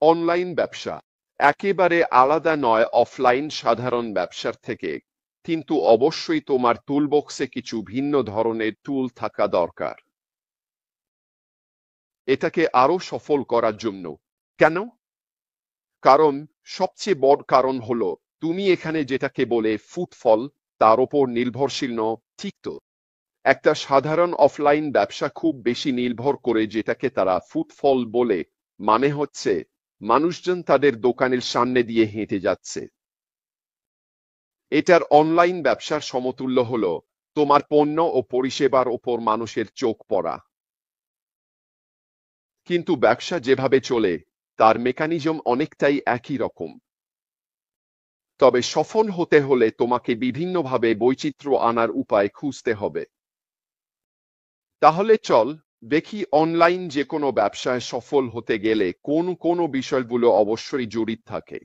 Online ব্যবসা একেবারে আলাদা নয় অফলাইন সাধারণ ব্যবসার থেকে, কিন্তু অবশ্যই তোমার টুলবক্সে কিছু ভিন্ন ধরনের টুল থাকা দরকার এটাকে আরো সফল করার জন্য। কেন? কারণ সবচেয়ে বড় কারণ হলো তুমি এখানে যেটাকে বলে ফুটফল তার উপর নির্ভরশীল নও, ঠিক তো? একটা সাধারণ অফলাইন ব্যবসা খুব বেশি নির্ভর করে যেটাকে তারা ফুটফল বলে, মানে হচ্ছে মানুষজন তাদের দোকানের সামনে দিয়ে হেঁটে যাচ্ছে। এটার অনলাইন ব্যবসার সমতুল্য হলো তোমার পণ্য ও পরিষেবার ওপর মানুষের চোখ পড়া। কিন্তু ব্যবসা যেভাবে চলে তার মেকানিজম অনেকটাই একই রকম। তবে সফল হতে হলে তোমাকে বিভিন্নভাবে বৈচিত্র্য আনার উপায় খুঁজতে হবে। তাহলে চল দেখি অনলাইন যে কোনো ব্যবসায় সফল হতে গেলে কোন কোন বিষয়গুলো অবশ্যই জড়িত থাকে,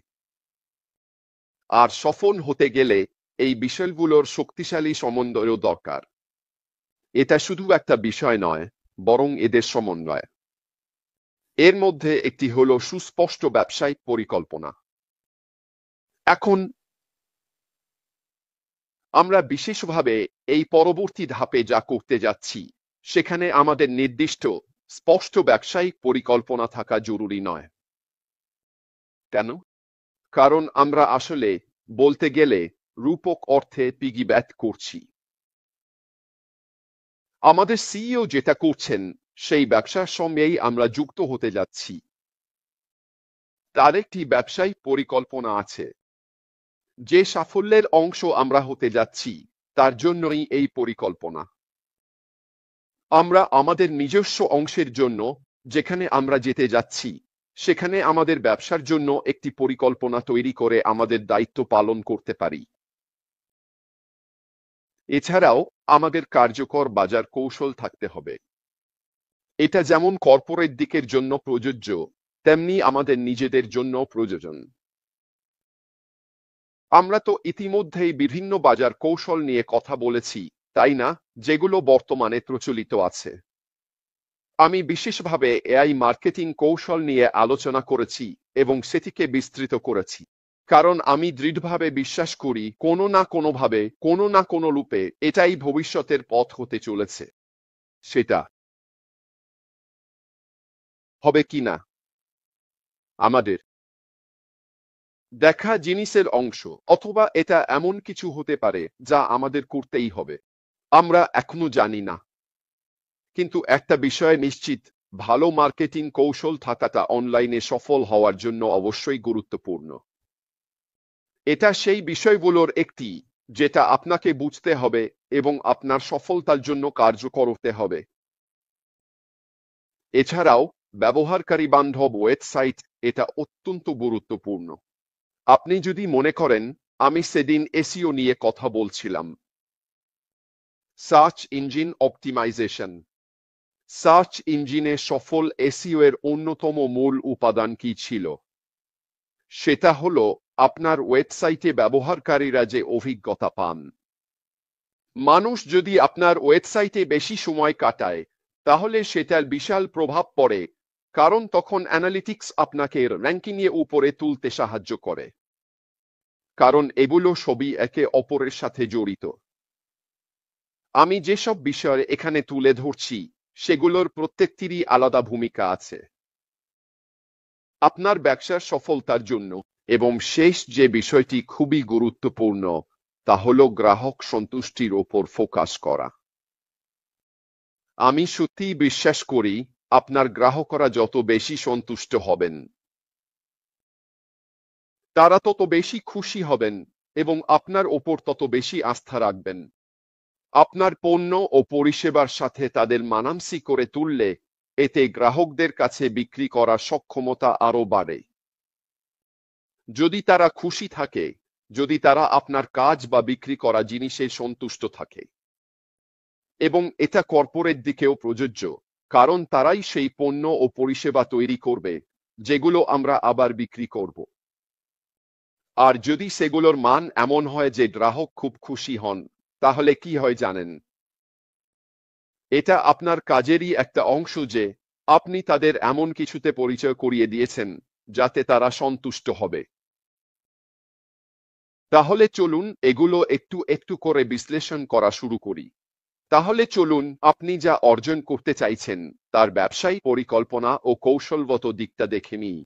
আর সফল হতে গেলে এই বিষয়গুলোর শক্তিশালী সমন্বয়ও দরকার। এটা শুধু একটা বিষয় নয়, বরং এদের সমন্বয়। এর মধ্যে একটি হলো সুস্পষ্ট ব্যবসায়িক পরিকল্পনা। এখন আমরা বিশেষভাবে এই পরবর্তী ধাপে যা করতে যাচ্ছি সেখানে আমাদের নির্দিষ্ট স্পষ্ট ব্যবসায়িক পরিকল্পনা থাকা জরুরি নয়। কেন? কারণ আমরা আসলে বলতে গেলে রূপক অর্থে পিগিব্যাক করছি। আমাদের সিইও যেটা করছেন সেই ব্যবসার সঙ্গেই আমরা যুক্ত হতে যাচ্ছি। তার একটি ব্যবসায়িক পরিকল্পনা আছে। যে সাফল্যের অংশ আমরা হতে যাচ্ছি তার জন্যই এই পরিকল্পনা। আমরা আমাদের নিজস্ব অংশের জন্য যেখানে আমরা যেতে যাচ্ছি সেখানে আমাদের ব্যবসার জন্য একটি পরিকল্পনা তৈরি করে আমাদের দায়িত্ব পালন করতে পারি। এছাড়াও আমাদের কার্যকর বাজার কৌশল থাকতে হবে। এটা যেমন কর্পোরেট দিকের জন্য প্রযোজ্য, তেমনি আমাদের নিজেদের জন্য প্রয়োজন। আমরা তো ইতিমধ্যেই বিভিন্ন বাজার কৌশল নিয়ে কথা বলেছি, তাই না, যেগুলো বর্তমানে প্রচলিত আছে। আমি বিশেষভাবে এআই মার্কেটিং কৌশল নিয়ে আলোচনা করেছি এবং সেটিকে বিস্তৃত করেছি, কারণ আমি দৃঢ়ভাবে বিশ্বাস করি কোনো না কোনোভাবে কোনো না কোনো রূপে এটাই ভবিষ্যতের পথ হতে চলেছে। সেটা হবে কিনা আমাদের দেখা জিনিসের অংশ, অথবা এটা এমন কিছু হতে পারে যা আমাদের করতেই হবে। আমরা এখনো জানি না, কিন্তু একটা বিষয় নিশ্চিত, ভালো মার্কেটিং কৌশল থাকাটা অনলাইনে সফল হওয়ার জন্য অবশ্যই গুরুত্বপূর্ণ। এটা সেই বিষয়গুলোর একটি যেটা আপনাকে বুঝতে হবে এবং আপনার সফলতার জন্য কার্যকর হতে হবে। এছাড়াও ব্যবহারকারী বান্ধব ওয়েবসাইট এটা অত্যন্ত গুরুত্বপূর্ণ। আপনি যদি মনে করেন আমি সেদিন এসইও নিয়ে কথা বলছিলাম, সার্চ ইঞ্জিন অপটিমাইজেশন। সার্চ ইঞ্জিনে সফল এসইও এর অন্যতম মূল উপাদান কি ছিল? সেটা হলো আপনার ওয়েবসাইটে ব্যবহারকারীরা যে অভিজ্ঞতা পান। মানুষ যদি আপনার ওয়েবসাইটে বেশি সময় কাটায় তাহলে সেটার বিশাল প্রভাব পড়ে, কারণ তখন অ্যানালিটিক্স আপনাকে র্যাঙ্কিংয়ে উপরে তুলতে সাহায্য করে। কারণ এগুলো সবই একে অপরের সাথে জড়িত। আমি যেসব বিষয় এখানে তুলে ধরছি সেগুলোর প্রত্যেকটিরই আলাদা ভূমিকা আছে আপনার ব্যবসার সফলতার জন্য। এবং শেষ যে বিষয়টি খুবই গুরুত্বপূর্ণ তা হলো গ্রাহক সন্তুষ্টির ওপর ফোকাস করা। আমি সত্যিই বিশ্বাস করি আপনার গ্রাহকরা যত বেশি সন্তুষ্ট হবেন তারা তত বেশি খুশি হবেন এবং আপনার ওপর তত বেশি আস্থা রাখবেন। আপনার পণ্য ও পরিষেবার সাথে তাদের মানানসই করে তুললে এতে গ্রাহকদের কাছে বিক্রি করার সক্ষমতা আরও বাড়ে। যদি তারা খুশি থাকে, যদি তারা আপনার কাজ বা বিক্রি করা জিনিসে সন্তুষ্ট থাকে, এবং এটা কর্পোরেট দিকেও প্রযোজ্য, কারণ তারাই সেই পণ্য ও পরিষেবা তৈরি করবে যেগুলো আমরা আবার বিক্রি করব। আর যদি সেগুলোর মান এমন হয় যে গ্রাহক খুব খুশি হন, তাহলে কি হয় জানেন? এটা আপনার কাজেরই একটা অংশ যে আপনি তাদের এমন কিছুতে পরিচয় করিয়ে দিয়েছেন যাতে তারা সন্তুষ্ট হবে। তাহলে চলুন এগুলো একটু একটু করে বিশ্লেষণ করা শুরু করি। তাহলে চলুন আপনি যা অর্জন করতে চাইছেন তার ব্যবসায়িক পরিকল্পনা ও কৌশলগত দিকটা দেখে নিই।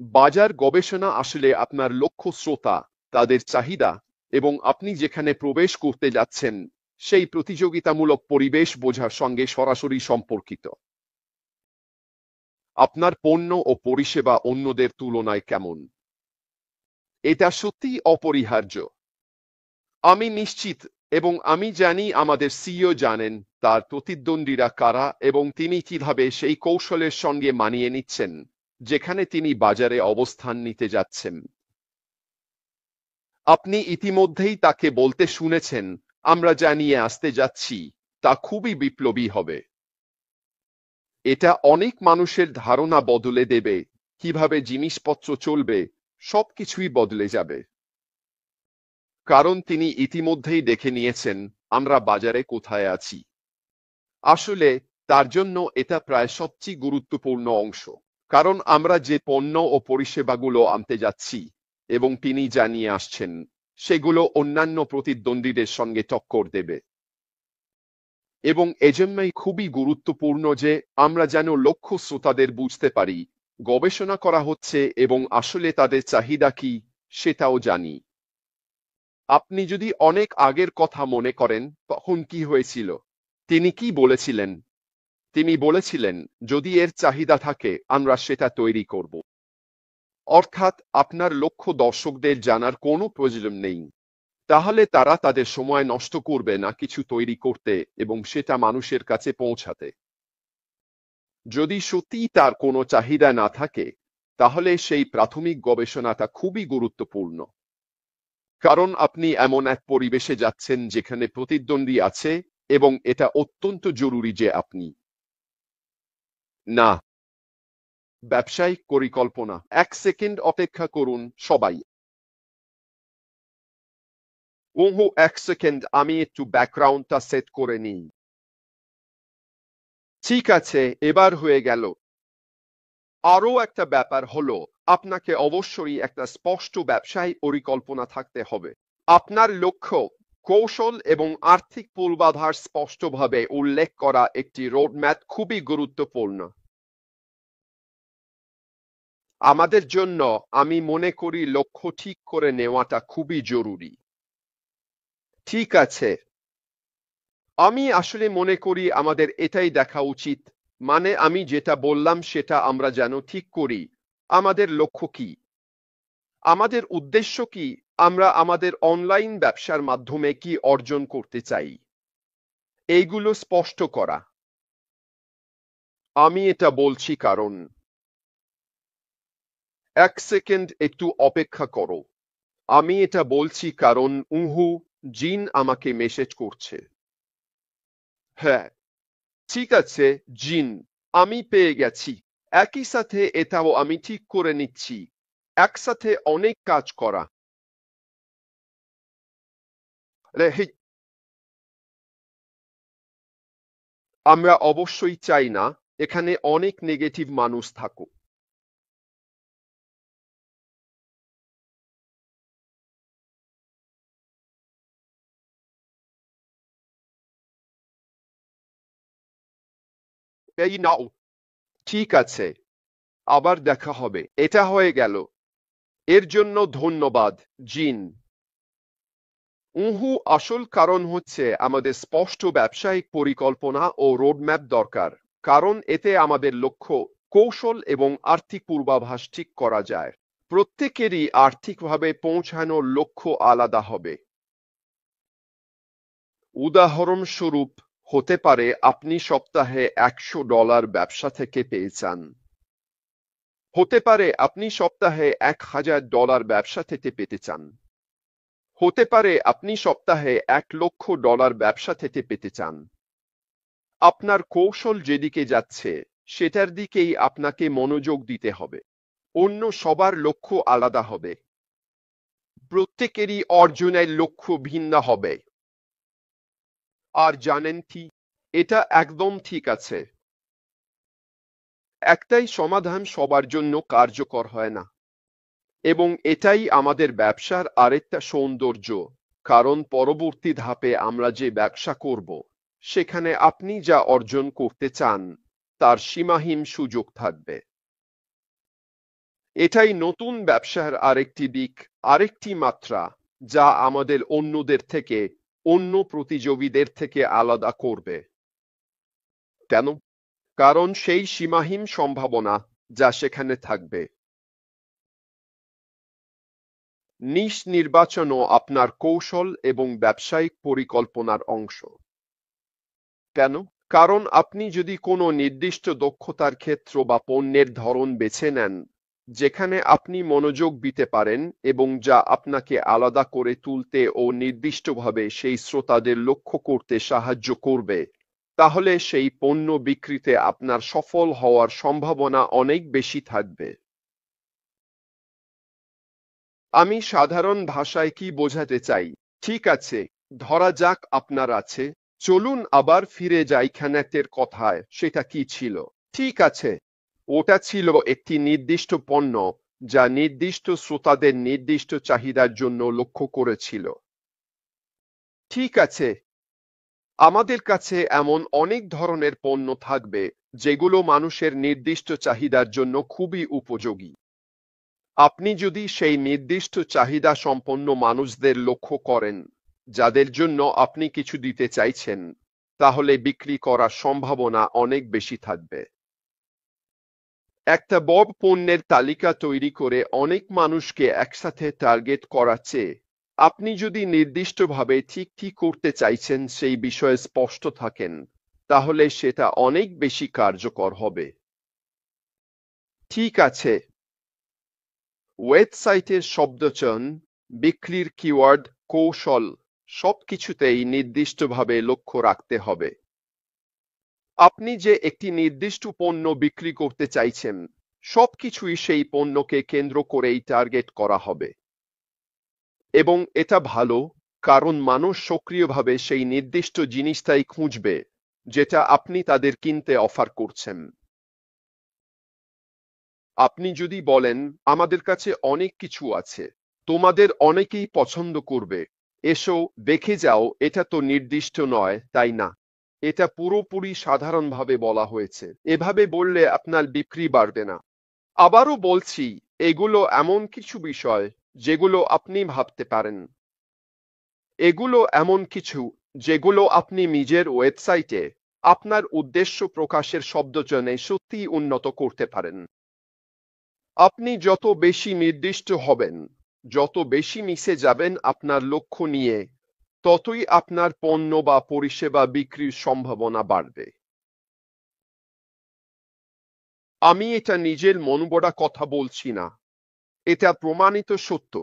বাজার গবেষণা আসলে আপনার লক্ষ্য শ্রোতা, তাদের চাহিদা এবং আপনি যেখানে প্রবেশ করতে যাচ্ছেন সেই প্রতিযোগিতামূলক পরিবেশ বোঝার সঙ্গে সরাসরি সম্পর্কিত। আপনার পণ্য ও পরিষেবা অন্যদের তুলনায় কেমন? এটা সত্যিই অপরিহার্য। আমি নিশ্চিত এবং আমি জানি আমাদের সিইও জানেন তার প্রতিদ্বন্দ্বীরা কারা এবং তিনি কিভাবে সেই কৌশলের সঙ্গে মানিয়ে নিচ্ছেন যেখানে তিনি বাজারে অবস্থান নিতে যাচ্ছেন। আপনি ইতিমধ্যেই তাকে বলতে শুনেছেন, আমরা যা নিয়ে আসতে যাচ্ছি তা খুবই বিপ্লবী হবে। এটা অনেক মানুষের ধারণা বদলে দেবে, কিভাবে জিনিসপত্র চলবে সবকিছুই বদলে যাবে। কারণ তিনি ইতিমধ্যেই দেখে নিয়েছেন আমরা বাজারে কোথায় আছি। আসলে তার জন্য এটা প্রায় সবচেয়ে গুরুত্বপূর্ণ অংশ, কারণ আমরা যে পণ্য ও পরিষেবাগুলো আনতে যাচ্ছি এবং তিনি জানিয়ে আসছেন সেগুলো অন্যান্য প্রতিদ্বন্দ্বীদের সঙ্গে টক্কর দেবে। এবং এজন্যই খুবই গুরুত্বপূর্ণ যে আমরা যেন লক্ষ্য শ্রোতাদের বুঝতে পারি, গবেষণা করা হচ্ছে এবং আসলে তাদের চাহিদা কি সেটাও জানি। আপনি যদি অনেক আগের কথা মনে করেন তখন কি হয়েছিল? তিনি কি বলেছিলেন? তিনি বলেছিলেন যদি এর চাহিদা থাকে আমরা সেটা তৈরি করব। অর্থাৎ আপনার লক্ষ্য দর্শকদের জানার কোনো প্রয়োজন নেই। তাহলে তারা তাদের সময় নষ্ট করবে না কিছু তৈরি করতে এবং সেটা মানুষের কাছে পৌঁছাতে। যদি সত্যিই তার কোনো চাহিদা না থাকে তাহলে সেই প্রাথমিক গবেষণাটা খুবই গুরুত্বপূর্ণ। কারণ আপনি এমন এক পরিবেশে যাচ্ছেন যেখানে প্রতিদ্বন্দ্বী আছে এবং এটা অত্যন্ত জরুরি যে আপনি না। ব্যবসায়িক পরিকল্পনা। 1 সেকেন্ড অপেক্ষা করুন সবাই। ওহো 1 সেকেন্ড, আমি একটু ব্যাকগ্রাউন্ডটা সেট করে নিই। ঠিক আছে, এবার হয়ে গেল। আরও একটা ব্যাপার হলো আপনাকে অবশ্যই একটা স্পষ্ট ব্যবসায়িক পরিকল্পনা থাকতে হবে। আপনার লক্ষ্য, কৌশল এবং আর্থিক পূর্বাভাস স্পষ্টভাবে উল্লেখ করা একটি রোডম্যাপ খুবই গুরুত্বপূর্ণ। আমাদের জন্য আমি মনে করি লক্ষ্য ঠিক করে নেওয়াটা খুবই জরুরি। ঠিক আছে, আমি আসলে মনে করি আমাদের এটাই দেখা উচিত। মানে আমি যেটা বললাম সেটা আমরা যেন ঠিক করি। আমাদের লক্ষ্য কি? আমাদের উদ্দেশ্য কি? আমরা আমাদের অনলাইন ব্যবসার মাধ্যমে কি অর্জন করতে চাই? এইগুলো স্পষ্ট করা। আমি এটা বলছি কারণ 1 সেকেন্ড একটু অপেক্ষা করো। আমি এটা বলছি কারণ জিন আমাকে মেসেজ করছে। হ্যাঁ, ঠিক আছে জিন, আমি পেয়ে গেছি। একই সাথে এটাও আমি ঠিক করে নিচ্ছি। একসাথে অনেক কাজ করা। আমরা অবশ্যই চাই না এখানে অনেক নেগেটিভ মানুষ থাকুক। এই নাও। ঠিক আছে, আবার দেখা হবে। এটা হয়ে গেল। এর জন্য ধন্যবাদ জিন। আসল কারণ হচ্ছে আমাদের স্পষ্ট ব্যবসায়িক পরিকল্পনা ও রোডম্যাপ দরকার। কারণ এতে আমাদের লক্ষ্য, কৌশল এবং আর্থিক পূর্বাভাস ঠিক করা যায়। প্রত্যেকেরই আর্থিকভাবে পৌঁছানোর লক্ষ্য আলাদা হবে। উদাহরণস্বরূপ হতে পারে আপনি সপ্তাহে $100 ব্যবসা থেকে পেয়েছেন। হতে পারে আপনি সপ্তাহে $1000 ব্যবসা থেকে পেতে চান। হতে পারে আপনি সপ্তাহে $1,00,000 ব্যবসা থেকে পেতে চান। আপনার কৌশল যেদিকে যাচ্ছে সেটার দিকেই আপনাকে মনোযোগ দিতে হবে। অন্য সবার লক্ষ্য আলাদা হবে। প্রত্যেকেরই অর্জনের লক্ষ্য ভিন্ন হবে। আর জানেন কি, এটা একদম ঠিক আছে। একটাই সমাধান সবার জন্য কার্যকর হয় না, এবং এটাই আমাদের ব্যবসার আরেকটা সৌন্দর্য। কারণ পরবর্তী ধাপে আমরা যে ব্যবসা করব, সেখানে আপনি যা অর্জন করতে চান তার সীমাহীন সুযোগ থাকবে। এটাই নতুন ব্যবসার আরেকটি দিক, আরেকটি মাত্রা, যা আমাদের অন্যদের থেকে, অন্য প্রতিযোগীদের থেকে আলাদা করবে। কেন? কারণ সেই সীমাহীন সম্ভাবনা যা সেখানে থাকবে। নিশ নির্বাচনও আপনার কৌশল এবং ব্যবসায়িক পরিকল্পনার অংশ। কেন? কারণ আপনি যদি কোনো নির্দিষ্ট দক্ষতার ক্ষেত্র বা পণ্যের ধরন বেছে নেন, যেখানে আপনি মনোযোগ দিতে পারেন এবং যা আপনাকে আলাদা করে তুলতে ও নির্দিষ্টভাবে সেই শ্রোতাদের লক্ষ্য করতে সাহায্য করবে, তাহলে সেই পণ্য বিক্রিতে আপনার সফল হওয়ার সম্ভাবনা অনেক বেশি থাকবে। আমি সাধারণ ভাষায় কি বোঝাতে চাই? ঠিক আছে, ধরা যাক আপনার আছে, চলুন আবার ফিরে যাই খানেতের কথায়। সেটা কি ছিল? ঠিক আছে, ওটা ছিল একটি নির্দিষ্ট পণ্য যা নির্দিষ্ট শ্রোতাদের নির্দিষ্ট চাহিদার জন্য লক্ষ্য করেছিল। ঠিক আছে, আমাদের কাছে এমন অনেক ধরনের পণ্য থাকবে যেগুলো মানুষের নির্দিষ্ট চাহিদার জন্য খুবই উপযোগী। আপনি যদি সেই নির্দিষ্ট চাহিদা সম্পন্ন মানুষদের লক্ষ্য করেন, যাদের জন্য আপনি কিছু দিতে চাইছেন, তাহলে বিক্রি করার সম্ভাবনা অনেক বেশি থাকবে। একটা বড় পণ্যের তালিকা তৈরি করে অনেক মানুষকে একসাথে টার্গেট করার চেয়ে, আপনি যদি নির্দিষ্টভাবে ঠিক কি করতে চাইছেন সেই বিষয়ে স্পষ্ট থাকেন, তাহলে সেটা অনেক বেশি কার্যকর হবে। ঠিক আছে, ওয়েবসাইটের শব্দচয়ন, বিক্রির কিওয়ার্ড, কৌশল, সবকিছুতেই নির্দিষ্টভাবে লক্ষ্য রাখতে হবে। আপনি যে একটি নির্দিষ্ট পণ্য বিক্রি করতে চাইছেন, সবকিছুই সেই পণ্যকে কেন্দ্র করেই টার্গেট করা হবে। এবং এটা ভালো, কারণ মানুষ সক্রিয়ভাবে সেই নির্দিষ্ট জিনিসটাই খুঁজবে যেটা আপনি তাদের কিনতে অফার করছেন। আপনি যদি বলেন, আমাদের কাছে অনেক কিছু আছে, তোমাদের অনেকেই পছন্দ করবে, এসো দেখে যাও, এটা তো নির্দিষ্ট নয়, তাই না? এটা পুরোপুরি সাধারণভাবে বলা হয়েছে। এভাবে বললে আপনার বিক্রি বাড়বে না। আবারও বলছি, এগুলো এমন কিছু বিষয় যেগুলো আপনি ভাবতে পারেন। এগুলো এমন কিছু যেগুলো আপনি নিজের ওয়েবসাইটে আপনার উদ্দেশ্য প্রকাশের শব্দচয়নে সত্যিই উন্নত করতে পারেন। আপনি যত বেশি নির্দিষ্ট হবেন, যত বেশি মিশে যাবেন আপনার লক্ষ্য নিয়ে, ততই আপনার পণ্য বা পরিষেবা বিক্রির সম্ভাবনা বাড়বে। আমি এটা নিজের মন গড়া কথা বলছি না, এটা প্রমাণিত সত্য।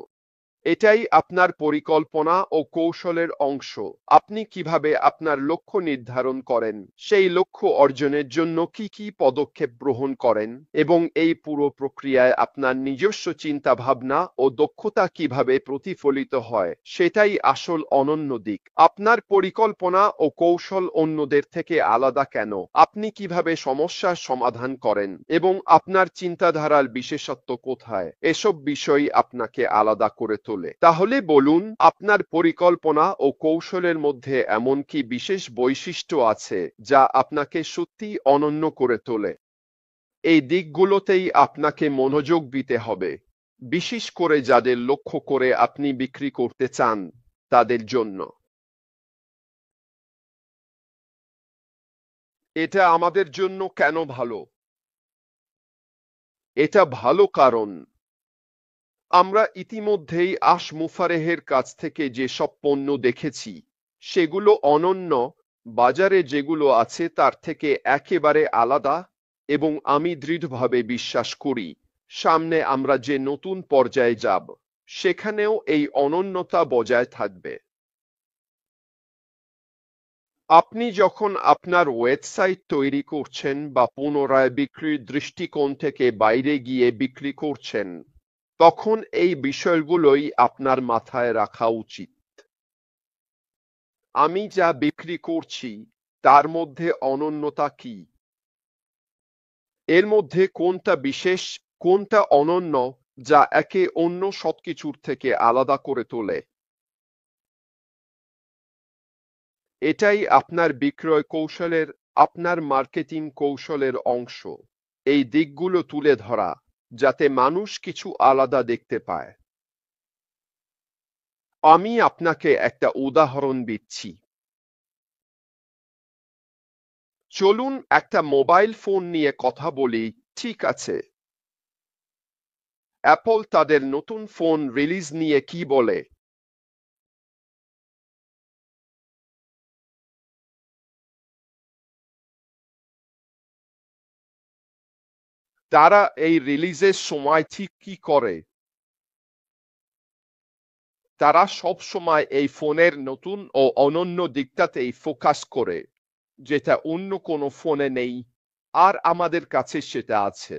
এটাই আপনার পরিকল্পনা ও কৌশলের অংশ। আপনি কিভাবে আপনার লক্ষ্য নির্ধারণ করেন, সেই লক্ষ্য অর্জনের জন্য কি কি পদক্ষেপ গ্রহণ করেন, এবং এই পুরো প্রক্রিয়ায় আপনার নিজস্ব চিন্তা ভাবনা ও দক্ষতা কিভাবে প্রতিফলিত হয়, সেটাই আসল অনন্য দিক। আপনার পরিকল্পনা ও কৌশল অন্যদের থেকে আলাদা কেন, আপনি কিভাবে সমস্যার সমাধান করেন, এবং আপনার চিন্তাধারার বিশেষত্ব কোথায়, এসব বিষয় আপনাকে আলাদা করে তোলে। তাহলে বলুন, আপনার পরিকল্পনা ও কৌশলের মধ্যে এমন কি বিশেষ বৈশিষ্ট্য আছে যা আপনাকে সত্যি অনন্য করে তোলে? এই দিকগুলোতেই আপনাকে মনোযোগ দিতে হবে, বিশেষ করে যাদের লক্ষ্য করে আপনি বিক্রি করতে চান তাদের জন্য। এটা আমাদের জন্য কেন ভালো? এটা ভালো কারণ আমরা ইতিমধ্যেই মুফারেহের কাছ থেকে যেসব পণ্য দেখেছি, সেগুলো অনন্য, বাজারে যেগুলো আছে তার থেকে একেবারে আলাদা, এবং আমি দৃঢ়ভাবে বিশ্বাস করি সামনে আমরা যে নতুন পর্যায়ে যাব, সেখানেও এই অনন্যতা বজায় থাকবে। আপনি যখন আপনার ওয়েবসাইট তৈরি করছেন বা পুনরায় বিক্রির দৃষ্টিকোণ থেকে বাইরে গিয়ে বিক্রি করছেন, তখন এই বিষয়গুলোই আপনার মাথায় রাখা উচিত। আমি যা বিক্রি করছি তার মধ্যে অনন্যতা কি? এর মধ্যে কোনটা বিশেষ, কোনটা অনন্য, যা একে অন্য সবকিছুর থেকে আলাদা করে তোলে? এটাই আপনার বিক্রয় কৌশলের, আপনার মার্কেটিং কৌশলের অংশ। এই দিকগুলো তুলে ধরা, যাতে মানুষ কিছু আলাদা দেখতে পায়। আমি আপনাকে একটা উদাহরণ দিচ্ছি। চলুন একটা মোবাইল ফোন নিয়ে কথা বলি। ঠিক আছে, অ্যাপল তাদের নতুন ফোন রিলিজ নিয়ে কি বলে? তারা এই রিলিজের সময় ঠিক কি করে? তারা সব সময় এই ফোনের নতুন ও অনন্য দিকটাতেই ফোকাস করে, যেটা অন্য কোনো ফোনে নেই, আর আমাদের কাছে সেটা আছে।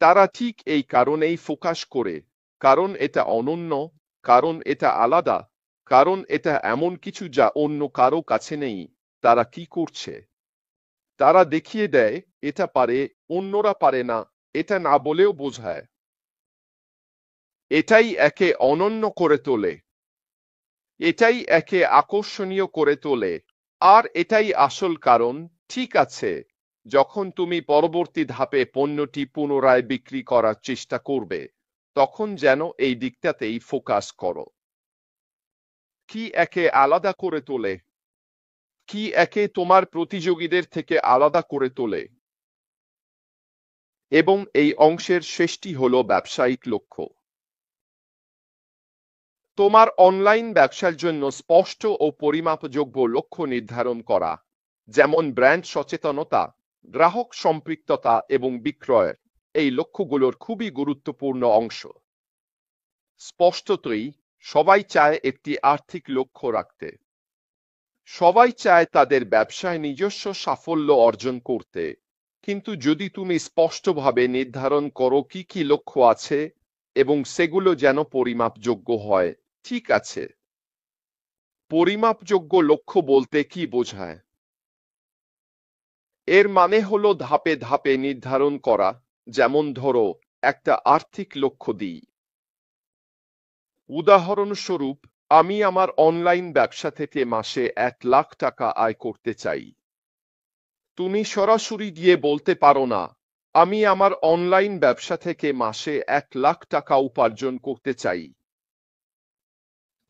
তারা ঠিক এই কারণেই ফোকাস করে, কারণ এটা অনন্য, কারণ এটা আলাদা, কারণ এটা এমন কিছু যা অন্য কারো কাছে নেই। তারা কি করছে? তারা দেখিয়ে দেয় এটা পারে, অন্যরা পারে না, এটা না বলেও বোঝায়। এটাই একে অনন্য করে তোলে, এটাই একে আকর্ষণীয় করে তোলে, আর এটাই আসল কারণ। ঠিক আছে, যখন তুমি পরবর্তী ধাপে পণ্যটি পুনরায় বিক্রি করার চেষ্টা করবে, তখন যেন এই দিকটাতেই ফোকাস করো। কি একে আলাদা করে তোলে? কি একে তোমার প্রতিযোগীদের থেকে আলাদা করে তোলে? এবং এই অংশের শেষটি হলো ব্যবসায়িক লক্ষ্য। তোমার অনলাইন ব্যবসার জন্য স্পষ্ট ও পরিমাপযোগ্য লক্ষ্য নির্ধারণ করা, যেমন ব্র্যান্ড সচেতনতা, গ্রাহক সম্পৃক্ততা এবং বিক্রয়ের, এই লক্ষ্যগুলোর খুবই গুরুত্বপূর্ণ অংশ। স্পষ্টতই সবাই চায় একটি আর্থিক লক্ষ্য রাখতে। সবাই চায় তাদের ব্যবসায় নিজস্ব সাফল্য অর্জন করতে। কিন্তু যদি তুমি স্পষ্টভাবে নির্ধারণ করো কি কি লক্ষ্য আছে এবং সেগুলো যেন পরিমাপযোগ্য হয়। ঠিক আছে, পরিমাপযোগ্য লক্ষ্য বলতে কি বোঝায়? এর মানে হলো ধাপে ধাপে নির্ধারণ করা। যেমন ধরো, একটা আর্থিক লক্ষ্য দিই। উদাহরণস্বরূপ, আমি আমার অনলাইন ব্যবসা থেকে মাসে 1 লাখ টাকা আয় করতে চাই। তুমি সরাসরি গিয়ে বলতে পারো না, আমি আমার অনলাইন ব্যবসা থেকে মাসে 1 লাখ টাকা উপার্জন করতে চাই।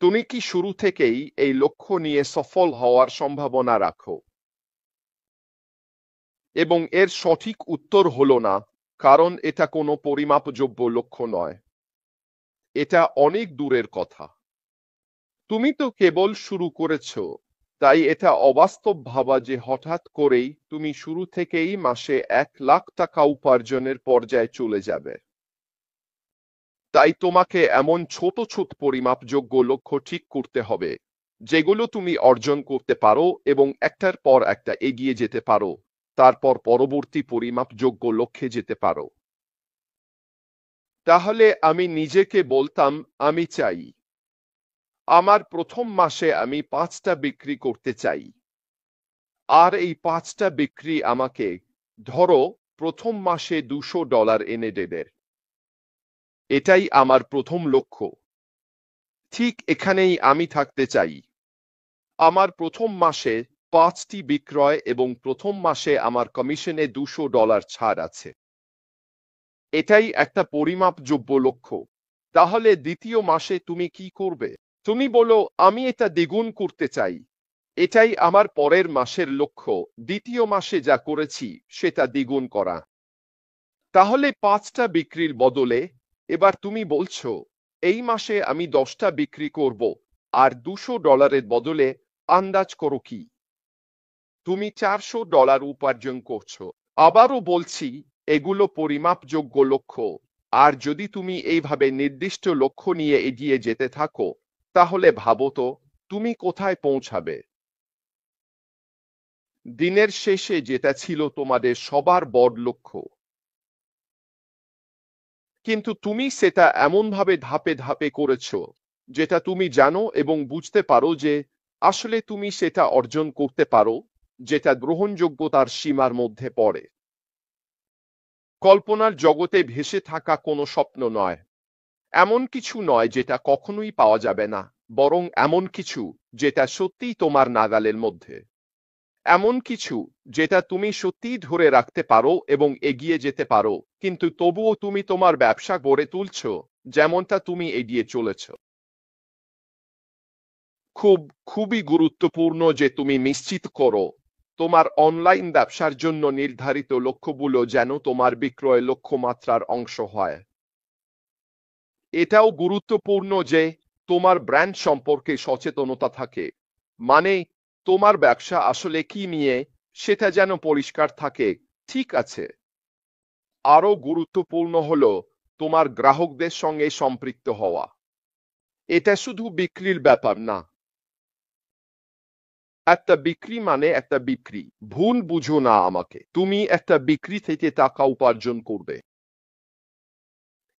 তুমি কি শুরু থেকেই এই লক্ষ্য নিয়ে সফল হওয়ার সম্ভাবনা রাখো? এবং এর সঠিক উত্তর হলো না, কারণ এটা কোনো পরিমাপযোগ্য লক্ষ্য নয়। এটা অনেক দূরের কথা। তুমি তো কেবল শুরু করেছো, তাই এটা অবাস্তব ভাবা যে হঠাৎ করেই তুমি শুরু থেকেই মাসে 1 লাখ টাকা উপার্জনের পর্যায়ে চলে যাবে। তাই তোমাকে এমন ছোট ছোট পরিমাপযোগ্য লক্ষ্য ঠিক করতে হবে, যেগুলো তুমি অর্জন করতে পারো এবং একটার পর একটা এগিয়ে যেতে পারো, তারপর পরবর্তী পরিমাপযোগ্য লক্ষ্যে যেতে পারো। তাহলে আমি নিজেকে বলতাম, আমি চাই আমার প্রথম মাসে আমি 5টা বিক্রি করতে চাই। আর এই 5টা বিক্রি আমাকে, ধরো, প্রথম মাসে $200 এনে দেবে। এটাই আমার প্রথম লক্ষ্য। ঠিক এখানেই আমি থাকতে চাই। আমার প্রথম মাসে 5টি বিক্রয় এবং প্রথম মাসে আমার কমিশনে $200 ছাড় আছে। এটাই একটা পরিমাপযোগ্য লক্ষ্য। তাহলে দ্বিতীয় মাসে তুমি কি করবে? তুমি বলো, আমি এটা দ্বিগুণ করতে চাই। এটাই আমার পরের মাসের লক্ষ্য। দ্বিতীয় মাসে যা করেছি সেটা দ্বিগুণ করা। তাহলে 5টা বিক্রির বদলে এবার তুমি বলছো, এই মাসে আমি 10টা বিক্রি করব, আর $200 বদলে আন্দাজ করো কি? তুমি $400 উপার্জন করছো। আবারও বলছি, এগুলো পরিমাপযোগ্য লক্ষ্য। আর যদি তুমি এইভাবে নির্দিষ্ট লক্ষ্য নিয়ে এগিয়ে যেতে থাকো, তাহলে ভাবো তো তুমি কোথায় পৌঁছাবে। দিনের শেষে যেটা ছিল তোমাদের সবার বড় লক্ষ্য, কিন্তু তুমি সেটা এমনভাবে ধাপে ধাপে করেছো যেটা তুমি জানো এবং বুঝতে পারো যে আসলে তুমি সেটা অর্জন করতে পারো, যেটা গ্রহণযোগ্যতার সীমার মধ্যে পড়ে। কল্পনার জগতে ভেসে থাকা কোনো স্বপ্ন নয়। এমন কিছু নয় যেটা কখনোই পাওয়া যাবে না, বরং এমন কিছু যেটা সত্যিই তোমার নাগালের মধ্যে। এমন কিছু যেটা তুমি সত্যিই ধরে রাখতে পারো এবং এগিয়ে যেতে পারো, কিন্তু তবুও তুমি তোমার ব্যবসা গড়ে তুলছো যেমনটা তুমি এগিয়ে চলেছ। খুবই গুরুত্বপূর্ণ যে তুমি নিশ্চিত করো তোমার অনলাইন ব্যবসার জন্য নির্ধারিত লক্ষ্যগুলো যেন তোমার বিক্রয় লক্ষ্যমাত্রার অংশ হয়। এটাও গুরুত্বপূর্ণ যে তোমার ব্র্যান্ড সম্পর্কে সচেতনতা থাকে, মানে তোমার ব্যবসা আসলে কি নিয়ে সেটা যেন পরিষ্কার থাকে। ঠিক আছে, আরো গুরুত্বপূর্ণ হলো তোমার গ্রাহকদের সঙ্গে সম্পৃক্ত হওয়া। এটা শুধু বিক্রির ব্যাপার না। একটা বিক্রি মানে একটা বিক্রি, ভুল বুঝো না আমাকে। তুমি একটা বিক্রি থেকে টাকা উপার্জন করবে,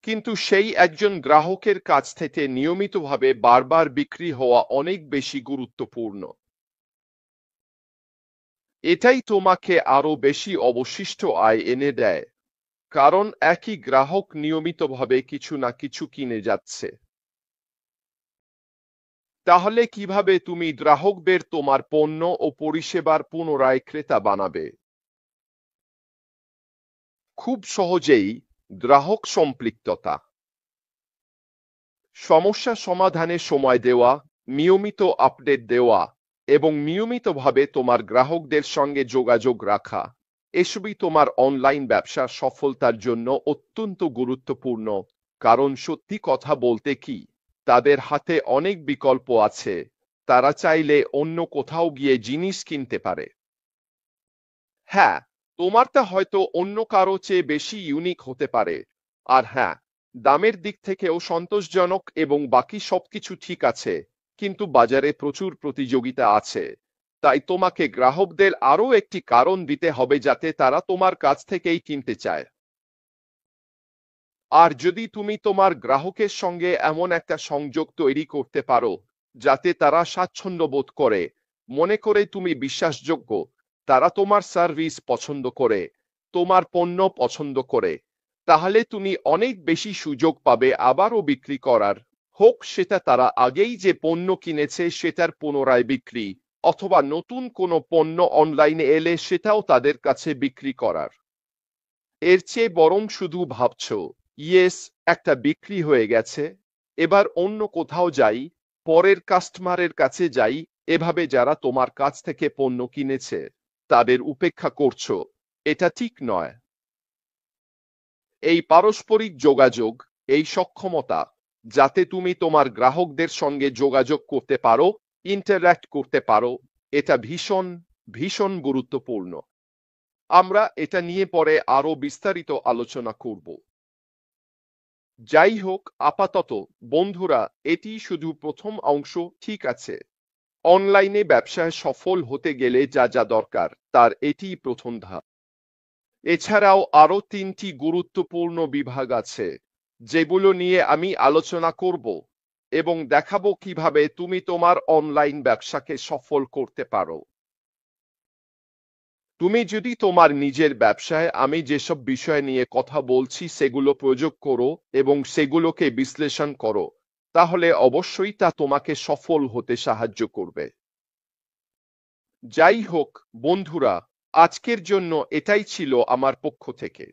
কিন্তু সেই একজন গ্রাহকের কাছ থেকে নিয়মিতভাবে বারবার বিক্রি হওয়া অনেক বেশি গুরুত্বপূর্ণ। এটাই তোমাকে আরো বেশি অবশিষ্ট আয় এনে দেয়, কারণ একই গ্রাহক নিয়মিতভাবে কিছু না কিছু কিনে যাচ্ছে। তাহলে কিভাবে তুমি গ্রাহকদের তোমার পণ্য ও পরিষেবার পুনরায় ক্রেতা বানাবে? খুব সহজেই, গ্রাহক সম্পৃক্ততা। সমস্যা সমাধানে সময় দেওয়া, নিয়মিত আপডেট দেওয়া এবং নিয়মিতভাবে তোমার গ্রাহকদের সঙ্গে যোগাযোগ রাখা, এসবই তোমার অনলাইন ব্যবসার সফলতার জন্য অত্যন্ত গুরুত্বপূর্ণ। কারণ সত্যি কথা বলতে কি, তাদের হাতে অনেক বিকল্প আছে। তারা চাইলে অন্য কোথাও গিয়ে জিনিস কিনতে পারে। হ্যাঁ, তোমারটা হয়তো অন্য কারো চেয়ে বেশি ইউনিক হতে পারে। আর হ্যাঁ, দামের দিক থেকেও সন্তোষজনক এবং বাকি সবকিছু ঠিক আছে, কিন্তু বাজারে প্রচুর প্রতিযোগিতা আছে। তাই তোমাকে গ্রাহকদের আরও একটি কারণ দিতে হবে যাতে তারা তোমার কাছ থেকেই কিনতে চায়। আর যদি তুমি তোমার গ্রাহকের সঙ্গে এমন একটা সংযোগ তৈরি করতে পারো যাতে তারা স্বাচ্ছন্দ্য বোধ করে, মনে করে তুমি বিশ্বাসযোগ্য, তারা তোমার সার্ভিস পছন্দ করে, তোমার পণ্য পছন্দ করে, তাহলে তুমি অনেক বেশি সুযোগ পাবে আবারও বিক্রি করার। হোক সেটা তারা আগেই যে পণ্য কিনেছে সেটার পুনরায় বিক্রি, অথবা নতুন কোনো পণ্য অনলাইনে এলে সেটাও তাদের কাছে বিক্রি করার। এর চেয়ে বরং শুধু ভাবছো, ইয়েস, একটা বিক্রি হয়ে গেছে, এবার অন্য কোথাও যাই, পরের কাস্টমারের কাছে যাই, এভাবে যারা তোমার কাছ থেকে পণ্য কিনেছে তাদের উপেক্ষা করছো, এটা ঠিক নয়। এই পারস্পরিক যোগাযোগ, এই সক্ষমতা যাতে তুমি তোমার গ্রাহকদের সঙ্গে যোগাযোগ করতে পারো, ইন্টারঅ্যাক্ট করতে পারো, এটা ভীষণ ভীষণ গুরুত্বপূর্ণ। আমরা এটা নিয়ে পরে আরো বিস্তারিত আলোচনা করব। যাই হোক, আপাতত বন্ধুরা, এটি শুধু প্রথম অংশ, ঠিক আছে? অনলাইনে ব্যবসায় সফল হতে গেলে যা যা দরকার তার এটিই প্রথম ধাপ। এছাড়াও আরো 3টি গুরুত্বপূর্ণ বিভাগ আছে যেগুলো নিয়ে আমি আলোচনা করব এবং দেখাবো কিভাবে তুমি তোমার অনলাইন ব্যবসাকে সফল করতে পারো। তুমি যদি তোমার নিজের ব্যবসায় আমি যেসব বিষয় নিয়ে কথা বলছি সেগুলো প্রয়োগ করো এবং সেগুলোকে বিশ্লেষণ করো, তাহলে অবশ্যই তা তোমাকে সফল হতে সাহায্য করবে। যাই হোক বন্ধুরা, আজকের জন্য এটাই ছিল আমার পক্ষ থেকে।